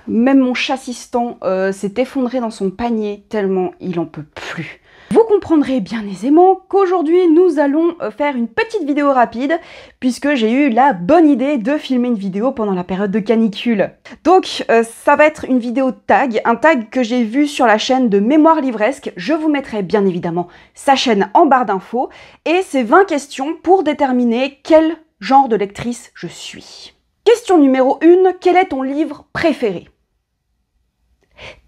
Même mon chat-assistant s'est effondré dans son panier tellement il en peut plus. Vous comprendrez bien aisément qu'aujourd'hui nous allons faire une petite vidéo rapide puisque j'ai eu la bonne idée de filmer une vidéo pendant la période de canicule. Donc ça va être une vidéo tag, un tag que j'ai vu sur la chaîne de Mémoire Livresque. Je vous mettrai bien évidemment sa chaîne en barre d'infos et c'est 20 questions pour déterminer quel genre de lectrice je suis. Question numéro 1, quel est ton livre préféré?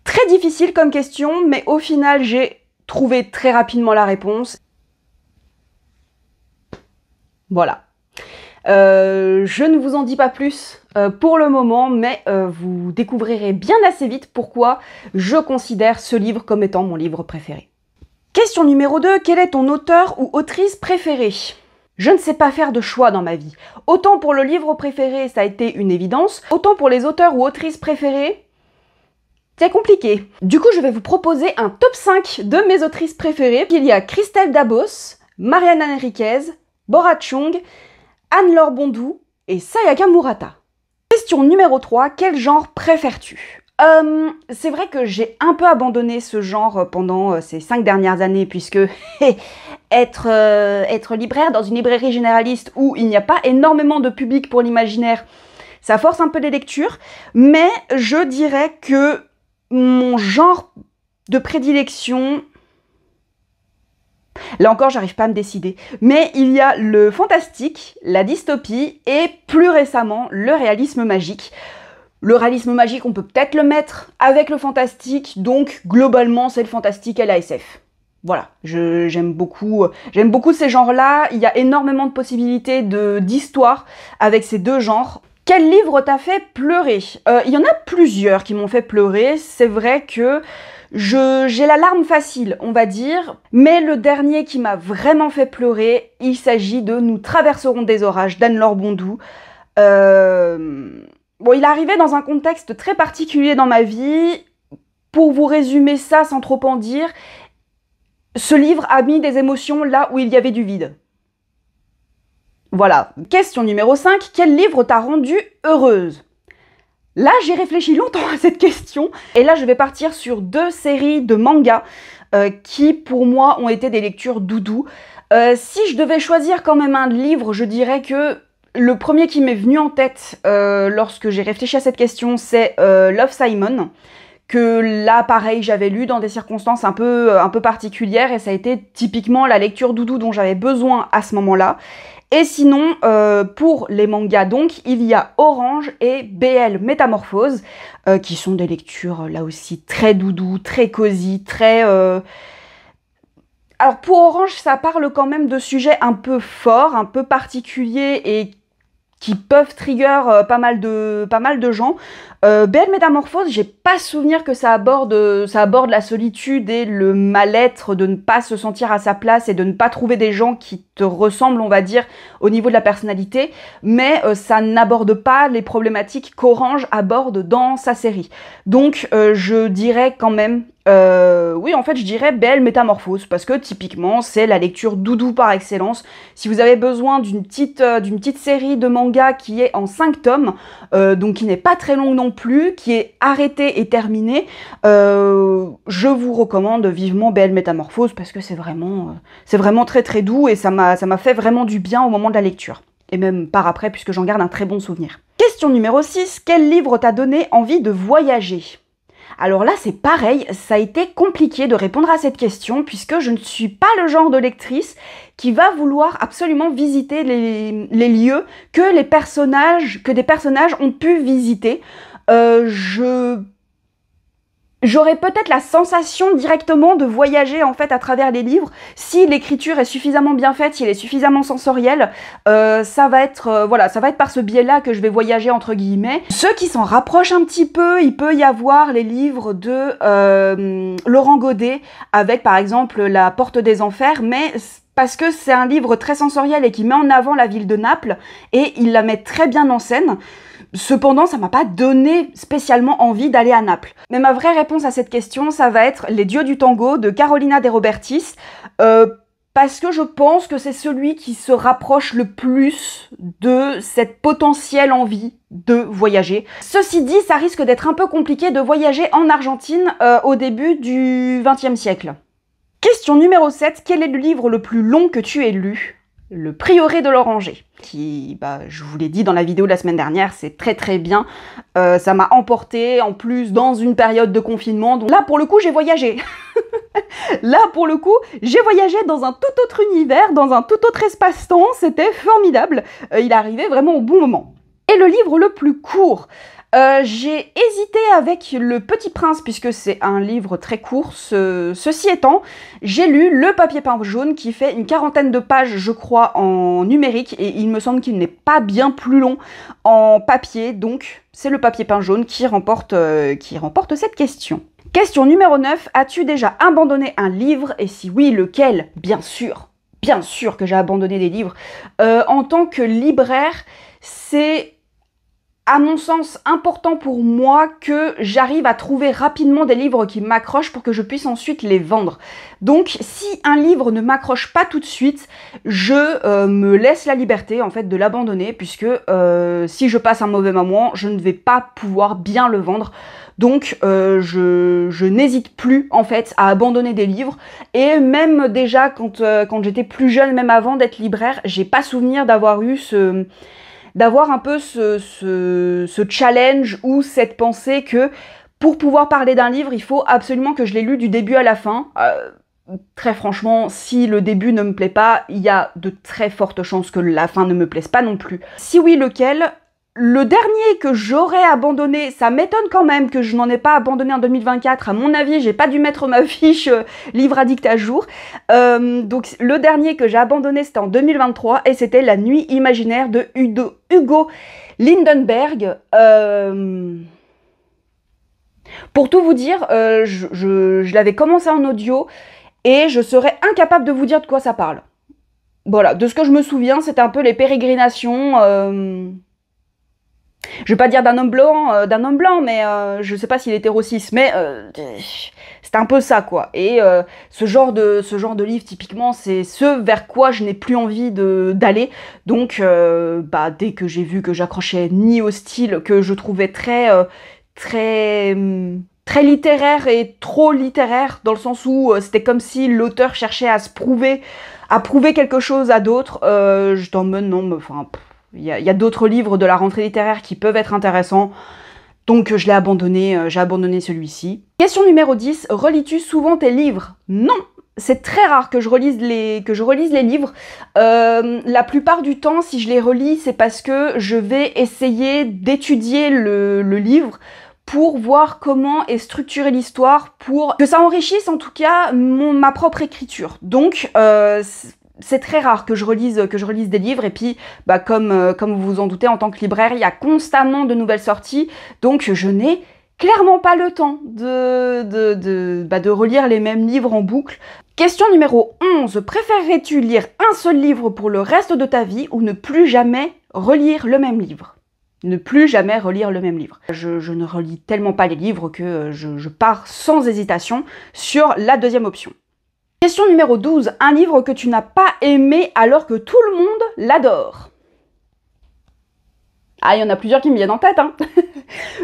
Très difficile comme question, mais au final j'ai trouvé très rapidement la réponse. Voilà. Je ne vous en dis pas plus pour le moment, mais vous découvrirez bien assez vite pourquoi je considère ce livre comme étant mon livre préféré. Question numéro 2, quel est ton auteur ou autrice préféré? Je ne sais pas faire de choix dans ma vie. Autant pour le livre préféré, ça a été une évidence, autant pour les auteurs ou autrices préférées, c'est compliqué. Du coup, je vais vous proposer un top 5 de mes autrices préférées. Il y a Christelle Dabos, Mariana Enriquez, Bora Chung, Anne-Laure Bondou et Sayaka Murata. Question numéro 3, quel genre préfères-tu? C'est vrai que j'ai un peu abandonné ce genre pendant ces 5 dernières années puisque être libraire dans une librairie généraliste où il n'y a pas énormément de public pour l'imaginaire, ça force un peu les lectures, mais je dirais que mon genre de prédilection, là encore j'arrive pas à me décider, mais il y a le fantastique, la dystopie et plus récemment le réalisme magique. Le réalisme magique on peut peut-être le mettre avec le fantastique, donc globalement c'est le fantastique et la SF. Voilà, j'aime beaucoup ces genres-là, il y a énormément de possibilités d'histoire avec ces deux genres. Quel livre t'a fait pleurer? Il y en a plusieurs qui m'ont fait pleurer, c'est vrai que j'ai la larme facile, on va dire, mais le dernier qui m'a vraiment fait pleurer, il s'agit de Nous traverserons des orages d'Anne-Laure Bondou. Bon, il arrivait dans un contexte très particulier dans ma vie. Pour vous résumer ça sans trop en dire, ce livre a mis des émotions là où il y avait du vide. Voilà. Question numéro 5. Quel livre t'a rendue heureuse? Là, j'ai réfléchi longtemps à cette question. Et là, je vais partir sur 2 séries de mangas qui, pour moi, ont été des lectures doudou. Si je devais choisir quand même un livre, je dirais que le premier qui m'est venu en tête lorsque j'ai réfléchi à cette question, c'est Love, Simon. Que là, pareil, j'avais lu dans des circonstances un peu particulières et ça a été typiquement la lecture doudou dont j'avais besoin à ce moment-là. Et sinon, pour les mangas donc, il y a Orange et BL Métamorphose, qui sont des lectures là aussi très doudou, très cosy, très... Alors pour Orange, ça parle quand même de sujets un peu forts, un peu particuliers et qui peuvent trigger pas mal de gens. BL Métamorphose, j'ai pas souvenir que ça aborde la solitude et le mal-être de ne pas se sentir à sa place et de ne pas trouver des gens qui te ressemblent, on va dire, au niveau de la personnalité, mais ça n'aborde pas les problématiques qu'Orange aborde dans sa série. Donc je dirais quand même, oui en fait je dirais BL Métamorphose, parce que typiquement c'est la lecture doudou par excellence. Si vous avez besoin d'une petite série de mangas qui est en 5 tomes, donc qui n'est pas très longue non plus, qui est arrêtée et terminée, je vous recommande vivement BL Métamorphose parce que c'est vraiment très très doux et ça m'a fait vraiment du bien au moment de la lecture. Et même par après puisque j'en garde un très bon souvenir. Question numéro 6, quel livre t'a donné envie de voyager? Alors là, c'est pareil, ça a été compliqué de répondre à cette question puisque je ne suis pas le genre de lectrice qui va vouloir absolument visiter les lieux que des personnages ont pu visiter. J'aurais peut-être la sensation directement de voyager en fait à travers les livres si l'écriture est suffisamment bien faite, si elle est suffisamment sensorielle. Ça va être par ce biais-là que je vais voyager entre guillemets. Ceux qui s'en rapprochent un petit peu, il peut y avoir les livres de Laurent Godet avec par exemple La Porte des Enfers, mais parce que c'est un livre très sensoriel et qui met en avant la ville de Naples et il la met très bien en scène. Cependant, ça m'a pas donné spécialement envie d'aller à Naples. Mais ma vraie réponse à cette question, ça va être Les Dieux du Tango de Carolina De Robertis. parce que je pense que c'est celui qui se rapproche le plus de cette potentielle envie de voyager. Ceci dit, ça risque d'être un peu compliqué de voyager en Argentine au début du XXe siècle. Question numéro 7, quel est le livre le plus long que tu aies lu? Le Prieuré de l'Oranger, qui, je vous l'ai dit dans la vidéo de la semaine dernière, c'est très bien. Ça m'a emporté, en plus, dans une période de confinement. Donc là, pour le coup, j'ai voyagé. Là, pour le coup, j'ai voyagé dans un tout autre univers, dans un tout autre espace-temps. C'était formidable. Il arrivait vraiment au bon moment. Et le livre le plus court, j'ai hésité avec Le Petit Prince, puisque c'est un livre très court. Ceci étant, j'ai lu Le Papier peint jaune, qui fait une 40aine de pages, je crois, en numérique, et il me semble qu'il n'est pas bien plus long en papier, donc c'est Le Papier peint jaune qui remporte cette question. Question numéro 9, as-tu déjà abandonné un livre, et si oui, lequel? Bien sûr que j'ai abandonné des livres. En tant que libraire, c'est, à mon sens, important pour moi que j'arrive à trouver rapidement des livres qui m'accrochent pour que je puisse ensuite les vendre. Donc, si un livre ne m'accroche pas tout de suite, je me laisse la liberté, en fait, de l'abandonner, puisque si je passe un mauvais moment, je ne vais pas pouvoir bien le vendre. Donc, je n'hésite plus, en fait, à abandonner des livres. Et même déjà, quand j'étais plus jeune, même avant d'être libraire, j'ai pas souvenir d'avoir eu d'avoir un peu ce challenge ou cette pensée que pour pouvoir parler d'un livre, il faut absolument que je l'ai lu du début à la fin. Très franchement, si le début ne me plaît pas, il y a de très fortes chances que la fin ne me plaise pas non plus. Si oui, lequel? Le dernier que j'aurais abandonné, ça m'étonne quand même que je n'en ai pas abandonné en 2024. À mon avis, j'ai pas dû mettre ma fiche livre addict à jour. Donc le dernier que j'ai abandonné, c'était en 2023 et c'était La Nuit imaginaire de Hugo Lindenberg. Pour tout vous dire, je l'avais commencé en audio et je serais incapable de vous dire de quoi ça parle. Voilà, de ce que je me souviens, c'était un peu les pérégrinations... Je vais pas dire d'un homme blanc, mais je sais pas s'il est hétéro cis, mais c'était un peu ça, quoi. Et ce genre de livre, typiquement, c'est ce vers quoi je n'ai plus envie d'aller. Donc, dès que j'ai vu que j'accrochais ni au style, que je trouvais très littéraire et trop littéraire, dans le sens où c'était comme si l'auteur cherchait à prouver quelque chose à d'autres, je t'en mène, non, enfin... Il y a d'autres livres de la rentrée littéraire qui peuvent être intéressants, donc je l'ai abandonné, j'ai abandonné celui-ci. Question numéro 10, relis-tu souvent tes livres? Non, c'est très rare que je relise les livres. La plupart du temps, si je les relis, c'est parce que je vais essayer d'étudier le livre pour voir comment est structurée l'histoire, pour que ça enrichisse en tout cas ma propre écriture. Donc, c'est très rare que je relise des livres, et puis comme vous vous en doutez, en tant que libraire, il y a constamment de nouvelles sorties, donc je n'ai clairement pas le temps de relire les mêmes livres en boucle. Question numéro 11, préférerais-tu lire un seul livre pour le reste de ta vie ou ne plus jamais relire le même livre? Ne plus jamais relire le même livre. Je ne relis tellement pas les livres que je pars sans hésitation sur la deuxième option. Question numéro 12, un livre que tu n'as pas aimé alors que tout le monde l'adore. Ah, il y en a plusieurs qui me viennent en tête, hein.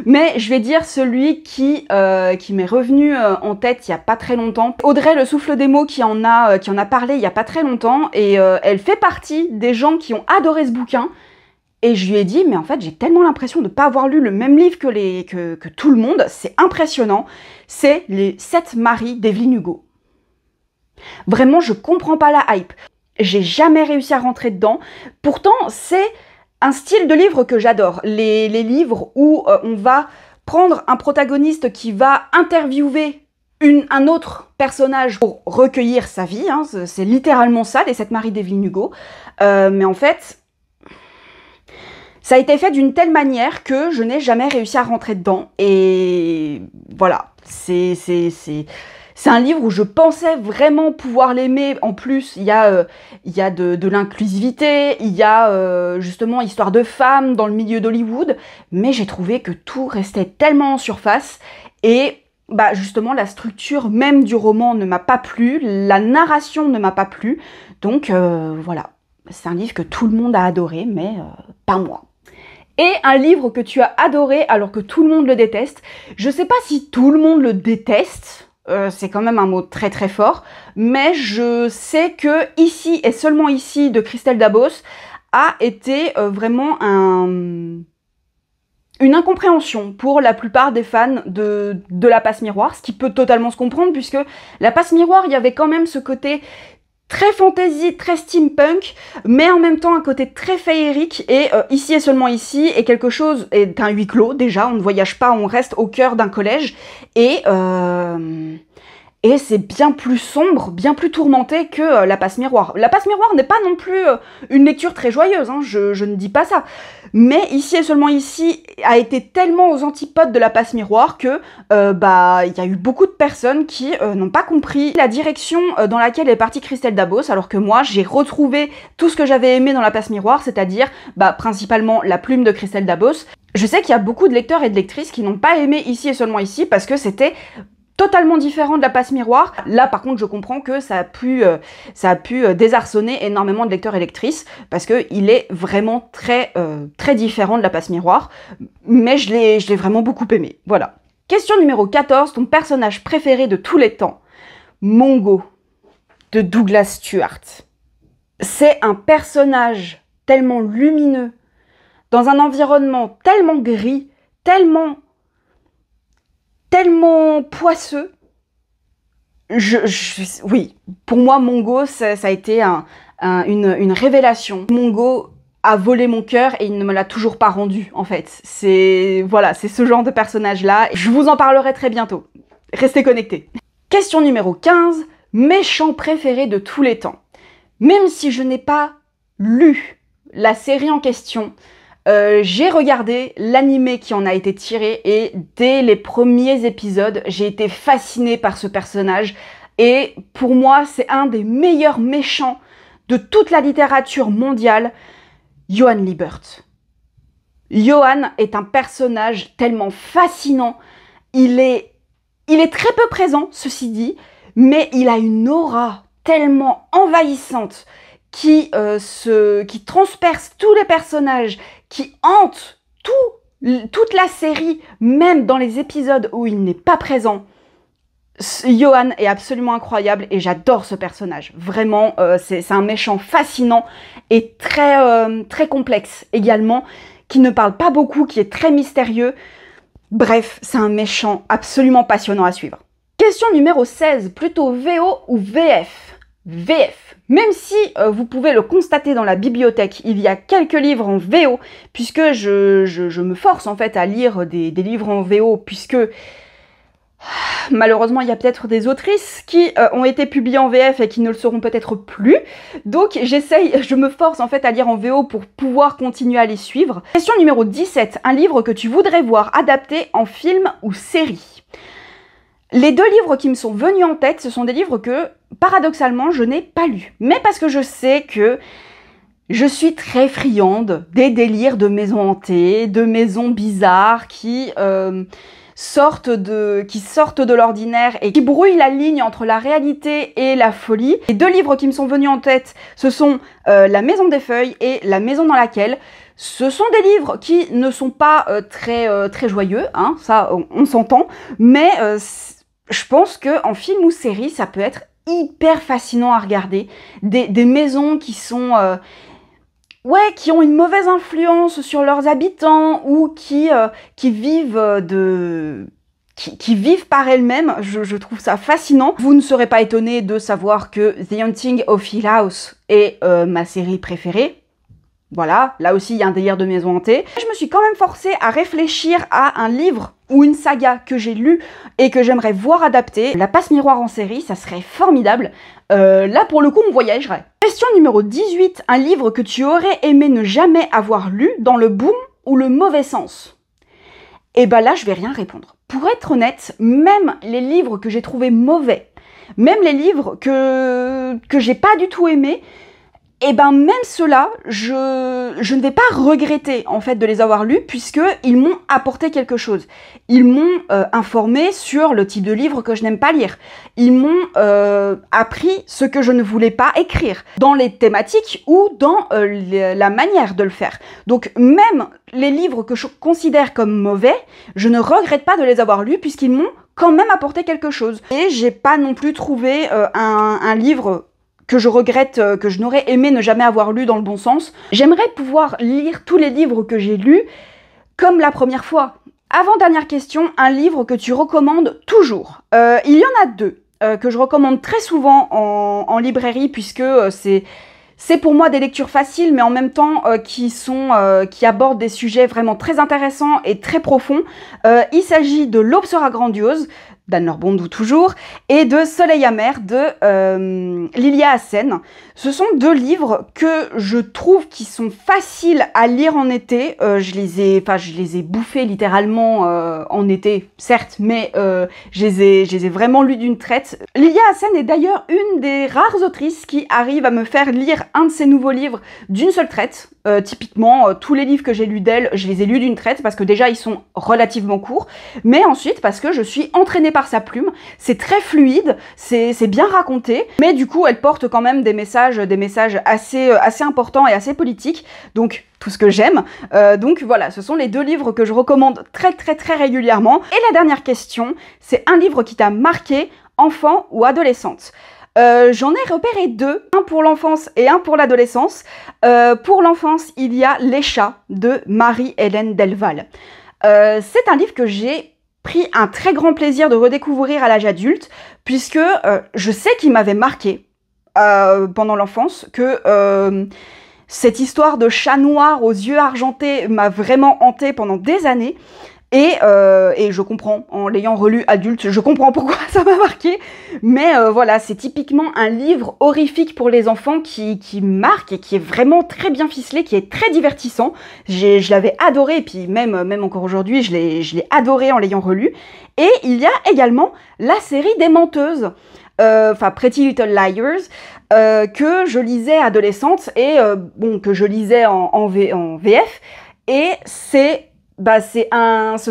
Mais je vais dire celui qui m'est revenu en tête il n'y a pas très longtemps. Audrey, le souffle des mots, qui en a parlé il n'y a pas très longtemps, et elle fait partie des gens qui ont adoré ce bouquin. Et je lui ai dit, mais en fait, j'ai tellement l'impression de ne pas avoir lu le même livre que tout le monde, c'est impressionnant. C'est Les 7 maris d'Evelyn Hugo. Vraiment, je comprends pas la hype. J'ai jamais réussi à rentrer dedans. Pourtant, c'est un style de livre que j'adore. Les livres où on va prendre un protagoniste qui va interviewer un autre personnage pour recueillir sa vie. Hein. C'est littéralement ça, Les 7 maris d'Evelyn Hugo. Mais en fait, ça a été fait d'une telle manière que je n'ai jamais réussi à rentrer dedans. Et voilà, c'est un livre où je pensais vraiment pouvoir l'aimer. En plus, il y a de l'inclusivité, il y a justement histoire de femmes dans le milieu d'Hollywood, mais j'ai trouvé que tout restait tellement en surface, et justement la structure même du roman ne m'a pas plu, la narration ne m'a pas plu, Donc voilà, c'est un livre que tout le monde a adoré, mais pas moi. Et un livre que tu as adoré alors que tout le monde le déteste. Je sais pas si tout le monde le déteste, c'est quand même un mot très très fort, mais je sais que Ici et seulement ici de Christelle Dabos a été vraiment une incompréhension pour la plupart des fans de la passe miroir, ce qui peut totalement se comprendre puisque la passe miroir, il y avait quand même ce côté très fantasy, très steampunk, mais en même temps un côté très féerique, et Ici et seulement ici est quelque chose, est un huis clos déjà, on ne voyage pas, on reste au cœur d'un collège, et c'est bien plus sombre, bien plus tourmenté que La passe miroir. La passe miroir n'est pas non plus une lecture très joyeuse, hein, je ne dis pas ça. Mais Ici et seulement ici a été tellement aux antipodes de La passe miroir que il y a eu beaucoup de personnes qui n'ont pas compris la direction dans laquelle est partie Christelle Dabos, alors que moi j'ai retrouvé tout ce que j'avais aimé dans La passe miroir, c'est-à-dire principalement la plume de Christelle Dabos. Je sais qu'il y a beaucoup de lecteurs et de lectrices qui n'ont pas aimé Ici et seulement ici parce que c'était totalement différent de La passe miroir. Là par contre je comprends que ça a pu désarçonner énormément de lecteurs et lectrices parce que il est vraiment très différent de La passe miroir, mais je l'ai vraiment beaucoup aimé. Voilà. Question numéro 14, ton personnage préféré de tous les temps. Mongo de Douglas Stuart. C'est un personnage tellement lumineux, dans un environnement tellement gris, tellement poisseux. Oui, pour moi, Mongo, ça a été une révélation. Mongo a volé mon cœur et il ne me l'a toujours pas rendu, en fait. Voilà, c'est ce genre de personnage-là. Je vous en parlerai très bientôt. Restez connectés. Question numéro 15, méchant préféré de tous les temps. Même si je n'ai pas lu la série en question, j'ai regardé l'animé qui en a été tiré et dès les premiers épisodes, j'ai été fascinée par ce personnage et pour moi, c'est un des meilleurs méchants de toute la littérature mondiale, Johann Liebert. Johann est un personnage tellement fascinant, il est très peu présent, ceci dit, mais il a une aura tellement envahissante qui transperce tous les personnages, qui hante toute la série, même dans les épisodes où il n'est pas présent. Johann est absolument incroyable et j'adore ce personnage. Vraiment, c'est un méchant fascinant et très complexe également, qui ne parle pas beaucoup, qui est très mystérieux. Bref, c'est un méchant absolument passionnant à suivre. Question numéro 16, plutôt VO ou VF? VF. Même si vous pouvez le constater dans la bibliothèque, il y a quelques livres en VO, puisque je me force en fait à lire des livres en VO, puisque malheureusement il y a peut-être des autrices qui ont été publiées en VF et qui ne le seront peut-être plus, donc je me force en fait à lire en VO pour pouvoir continuer à les suivre. Question numéro 17, un livre que tu voudrais voir adapté en film ou série. Les deux livres qui me sont venus en tête, ce sont des livres que, paradoxalement, je n'ai pas lus. Mais parce que je sais que je suis très friande des délires de maisons hantées, de maisons bizarres qui sortent de l'ordinaire et qui brouillent la ligne entre la réalité et la folie. Les deux livres qui me sont venus en tête, ce sont La Maison des Feuilles et La Maison dans laquelle. Ce sont des livres qui ne sont pas très joyeux, hein, ça on s'entend, mais je pense qu'en film ou série, ça peut être hyper fascinant à regarder. Des maisons qui sont... qui ont une mauvaise influence sur leurs habitants ou qui vivent qui vivent par elles-mêmes. Je trouve ça fascinant. Vous ne serez pas étonnés de savoir que The Haunting of Hill House est ma série préférée. Voilà, là aussi il y a un délire de maison hantée. Je me suis quand même forcée à réfléchir à un livre ou une saga que j'ai lu et que j'aimerais voir adapté. La passe miroir en série, ça serait formidable. Là pour le coup on voyagerait. Question numéro 18, un livre que tu aurais aimé ne jamais avoir lu dans le bon ou le mauvais sens. Et bah là je vais rien répondre. Pour être honnête, même les livres que j'ai trouvés mauvais, même les livres que j'ai pas du tout aimés, et ben même ceux-là, je ne vais pas regretter en fait de les avoir lus puisqu'ils m'ont apporté quelque chose. Ils m'ont informé sur le type de livre que je n'aime pas lire. Ils m'ont appris ce que je ne voulais pas écrire, dans les thématiques ou dans la manière de le faire. Donc même les livres que je considère comme mauvais, je ne regrette pas de les avoir lus puisqu'ils m'ont quand même apporté quelque chose. Et j'ai pas non plus trouvé un livre que je regrette, que je n'aurais aimé ne jamais avoir lu dans le bon sens. J'aimerais pouvoir lire tous les livres que j'ai lus comme la première fois. Avant-dernière question, un livre que tu recommandes toujours. Il y en a deux que je recommande très souvent en librairie puisque c'est pour moi des lectures faciles mais en même temps qui abordent des sujets vraiment très intéressants et très profonds. Il s'agit de L'aube sera grandiose d'Anne-Laure Bondou toujours, et de Soleil amer de Lilia Hassen. Ce sont deux livres que je trouve qui sont faciles à lire en été. Je les ai bouffés littéralement en été, certes, mais je les ai vraiment lus d'une traite. Lilia Hassen est d'ailleurs une des rares autrices qui arrive à me faire lire un de ses nouveaux livres d'une seule traite. Typiquement, tous les livres que j'ai lus d'elle, je les ai lus d'une traite parce que déjà ils sont relativement courts, mais ensuite parce que je suis entraînée par sa plume, c'est très fluide, c'est bien raconté, mais du coup elle porte quand même des messages assez importants et assez politiques, donc tout ce que j'aime. Donc voilà, ce sont les deux livres que je recommande très régulièrement. Et la dernière question, c'est un livre qui t'a marqué, enfant ou adolescente. J'en ai repéré deux, un pour l'enfance et un pour l'adolescence. Pour l'enfance, il y a Les chats de Marie-Hélène Delval. C'est un livre que j'ai pris un très grand plaisir de redécouvrir à l'âge adulte, puisque je sais qu'il m'avait marqué pendant l'enfance, que cette histoire de chat noir aux yeux argentés m'a vraiment hantée pendant des années. Et je comprends, en l'ayant relu adulte, je comprends pourquoi ça m'a marqué. Mais voilà, c'est typiquement un livre horrifique pour les enfants qui marque et qui est vraiment très bien ficelé, qui est très divertissant. Je l'avais adoré, et puis même encore aujourd'hui, je l'ai adoré en l'ayant relu. Et il y a également la série des menteuses, enfin Pretty Little Liars, que je lisais adolescente et que je lisais en VF. Et ce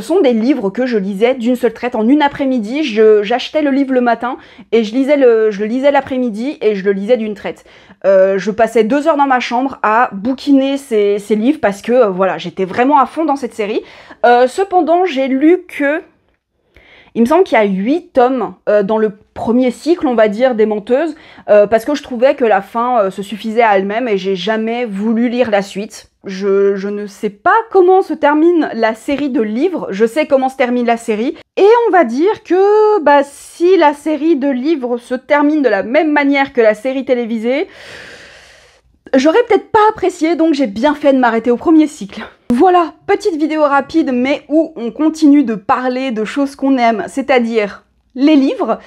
sont des livres que je lisais d'une seule traite en une après-midi. J'achetais le livre le matin et je le lisais l'après-midi et je le lisais d'une traite. Je passais 2 heures dans ma chambre à bouquiner ces livres parce que voilà, j'étais vraiment à fond dans cette série. Cependant, j'ai lu que... Il me semble qu'il y a 8 tomes dans le premier cycle, on va dire, des menteuses, parce que je trouvais que la fin se suffisait à elle-même et j'ai jamais voulu lire la suite. Je ne sais pas comment se termine la série de livres, je sais comment se termine la série, et on va dire que si la série de livres se termine de la même manière que la série télévisée, j'aurais peut-être pas apprécié, donc j'ai bien fait de m'arrêter au premier cycle. Voilà, petite vidéo rapide, mais où on continue de parler de choses qu'on aime, c'est-à-dire les livres.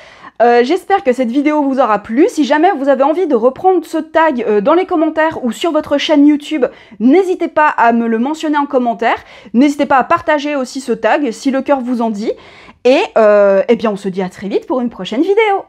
J'espère que cette vidéo vous aura plu. Si jamais vous avez envie de reprendre ce tag dans les commentaires ou sur votre chaîne YouTube, n'hésitez pas à me le mentionner en commentaire. N'hésitez pas à partager aussi ce tag si le cœur vous en dit. Et eh bien on se dit à très vite pour une prochaine vidéo.